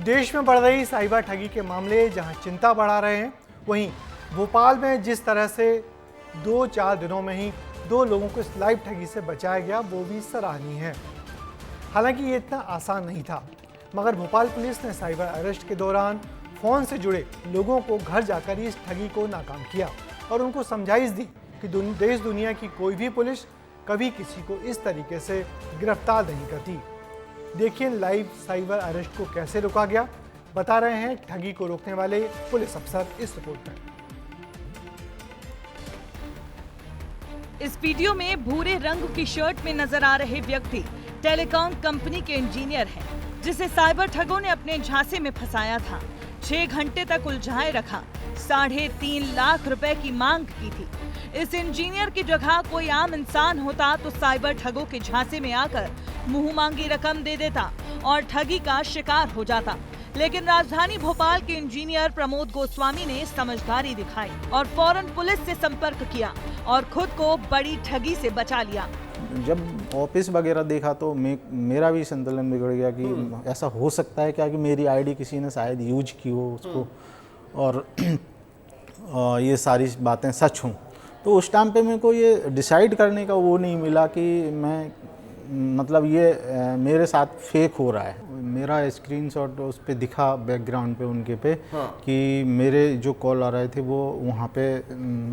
देश में बढ़ रही साइबर ठगी के मामले जहां चिंता बढ़ा रहे हैं, वहीं भोपाल में जिस तरह से 2-4 दिनों में ही 2 लोगों को इस लाइव ठगी से बचाया गया, वो भी सराहनीय है। हालांकि ये इतना आसान नहीं था, मगर भोपाल पुलिस ने साइबर अरेस्ट के दौरान फ़ोन से जुड़े लोगों को घर जाकर इस ठगी को नाकाम किया और उनको समझाइश दी कि देश दुनिया की कोई भी पुलिस कभी किसी को इस तरीके से गिरफ्तार नहीं करती। देखिए लाइव साइबर अरेस्ट को कैसे रोका गया, बता रहे हैं ठगी को रोकने वाले पुलिस अफसर इस रिपोर्ट में। इस वीडियो में भूरे रंग की शर्ट में नजर आ रहे व्यक्ति टेलीकॉम कंपनी के इंजीनियर हैं, जिसे साइबर ठगों ने अपने झांसे में फंसाया था। 6 घंटे तक उलझाए रखा, 3.5 लाख रुपए की मांग की थी। इस इंजीनियर की जगह कोई आम इंसान होता तो साइबर ठगों के झांसे में आकर मुंह मांगी रकम दे देता और ठगी का शिकार हो जाता। लेकिन राजधानी भोपाल के इंजीनियर प्रमोद गोस्वामी ने समझदारी दिखाई और फौरन पुलिस से संपर्क किया और खुद को बड़ी ठगी से बचा लिया। जब ऑफिस वगैरह देखा तो मेरा भी संतुलन बिगड़ गया कि ऐसा हो सकता है क्या कि मेरी आईडी किसी ने शायद यूज की हो उसको, और ये सारी बातें सच हों। तो उस टाइम पे मेरे को ये डिसाइड करने का वो नहीं मिला कि मैं मतलब ये मेरे साथ फेक हो रहा है। मेरा स्क्रीनशॉट उस पे दिखा बैकग्राउंड पे उनके पे कि मेरे जो कॉल आ रहे थे वो वहाँ पे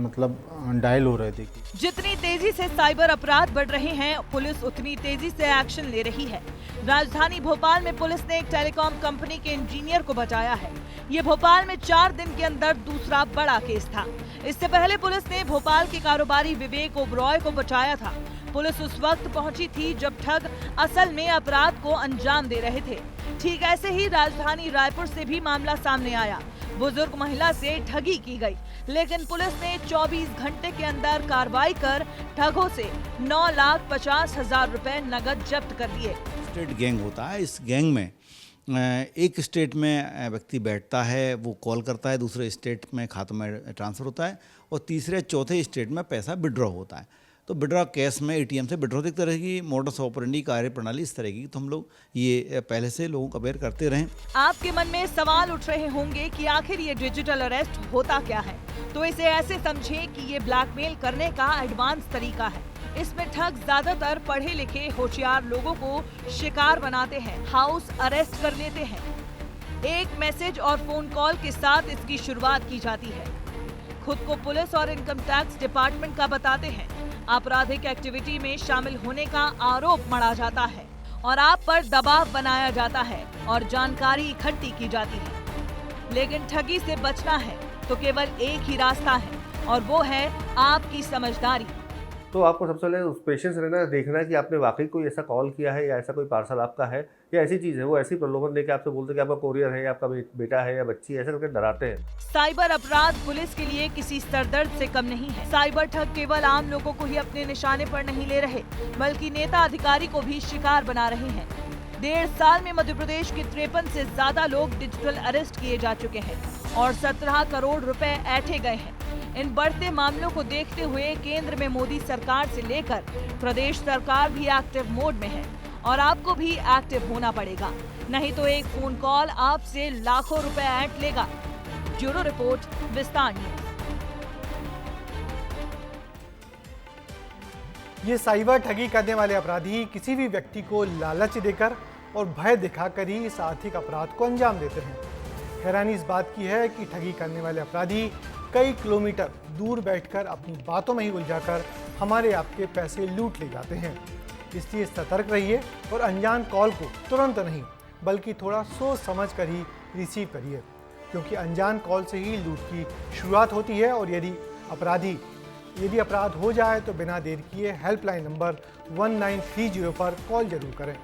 मतलब डायल हो रहे थे। जितनी तेजी से साइबर अपराध बढ़ रहे हैं, पुलिस उतनी तेजी से एक्शन ले रही है। राजधानी भोपाल में पुलिस ने एक टेलीकॉम कंपनी के इंजीनियर को बचाया है। ये भोपाल में 4 दिन के अंदर दूसरा बड़ा केस था। इससे पहले पुलिस ने भोपाल के कारोबारी विवेक ओबरॉय को बचाया था। पुलिस उस वक्त पहुंची थी जब ठग असल में अपराध को अंजाम दे रहे थे। ठीक ऐसे ही राजधानी रायपुर से भी मामला सामने आया। बुजुर्ग महिला से ठगी की गई, लेकिन पुलिस ने 24 घंटे के अंदर कार्रवाई कर ठगों से 9,50,000 रुपए नगद जब्त कर लिए। स्टेट गैंग होता है। इस गैंग में एक स्टेट में व्यक्ति बैठता है, वो कॉल करता है, दूसरे स्टेट में खातों में ट्रांसफ़र होता है और तीसरे चौथे स्टेट में पैसा विड्रॉ होता है। तो विड्रॉ कैश में एटीएम से विड्रॉ एक तरह की मोडस ऑपरेंडी कार्य प्रणाली इस तरह की, तो हम लोग ये पहले से लोगों को अवेयर करते रहें। आपके मन में सवाल उठ रहे होंगे कि आखिर ये डिजिटल अरेस्ट होता क्या है, तो इसे ऐसे समझें कि ये ब्लैकमेल करने का एडवांस तरीका है। इसमें ठग ज्यादातर पढ़े लिखे होशियार लोगों को शिकार बनाते हैं, हाउस अरेस्ट कर लेते हैं। एक मैसेज और फोन कॉल के साथ इसकी शुरुआत की जाती है। खुद को पुलिस और इनकम टैक्स डिपार्टमेंट का बताते हैं। आपराधिक एक्टिविटी में शामिल होने का आरोप मढ़ा जाता है और आप पर दबाव बनाया जाता है और जानकारी इकट्ठी की जाती है। लेकिन ठगी से बचना है तो केवल एक ही रास्ता है और वो है आपकी समझदारी। तो आपको सबसे पहले उस पेशेंस रहना, देखना है कि आपने वाकई कोई ऐसा कॉल किया है या ऐसा कोई पार्सल आपका है या ऐसी चीज़ है, वो ऐसी प्रलोभन देके आपसे बोलते कि आपका कोरियर है या आपका बेटा है या बच्ची है, ऐसा करके डराते हैं। साइबर अपराध पुलिस के लिए किसी सरदर्द से कम नहीं है। साइबर ठग केवल आम लोगों को ही अपने निशाने पर नहीं ले रहे, बल्कि नेता अधिकारी को भी शिकार बना रहे हैं। 1.5 साल में मध्य प्रदेश के 53 से ज्यादा लोग डिजिटल अरेस्ट किए जा चुके हैं और 17 करोड़ रुपए ऐंठे गए हैं। इन बढ़ते मामलों को देखते हुए केंद्र में मोदी सरकार से लेकर प्रदेश सरकार भी एक्टिव मोड में है और आपको भी एक्टिव होना पड़ेगा, नहीं तो एक फोन कॉल आपसे लाखों रुपए ऐंठ लेगा। ब्यूरो रिपोर्ट, विस्तार न्यूज। ये साइबर ठगी करने वाले अपराधी किसी भी व्यक्ति को लालच देकर और भय दिखाकर ही इस आर्थिक अपराध को अंजाम देते हैं। हैरानी इस बात की है कि ठगी करने वाले अपराधी कई किलोमीटर दूर बैठकर अपनी बातों में ही उलझाकर हमारे आपके पैसे लूट ले जाते हैं। इसलिए सतर्क रहिए और अनजान कॉल को तुरंत नहीं बल्कि थोड़ा सोच समझ कर ही रिसीव करिए, क्योंकि अनजान कॉल से ही लूट की शुरुआत होती है। और यदि अपराध हो जाए तो बिना देर किए हेल्पलाइन नंबर 1930 पर कॉल जरूर करें।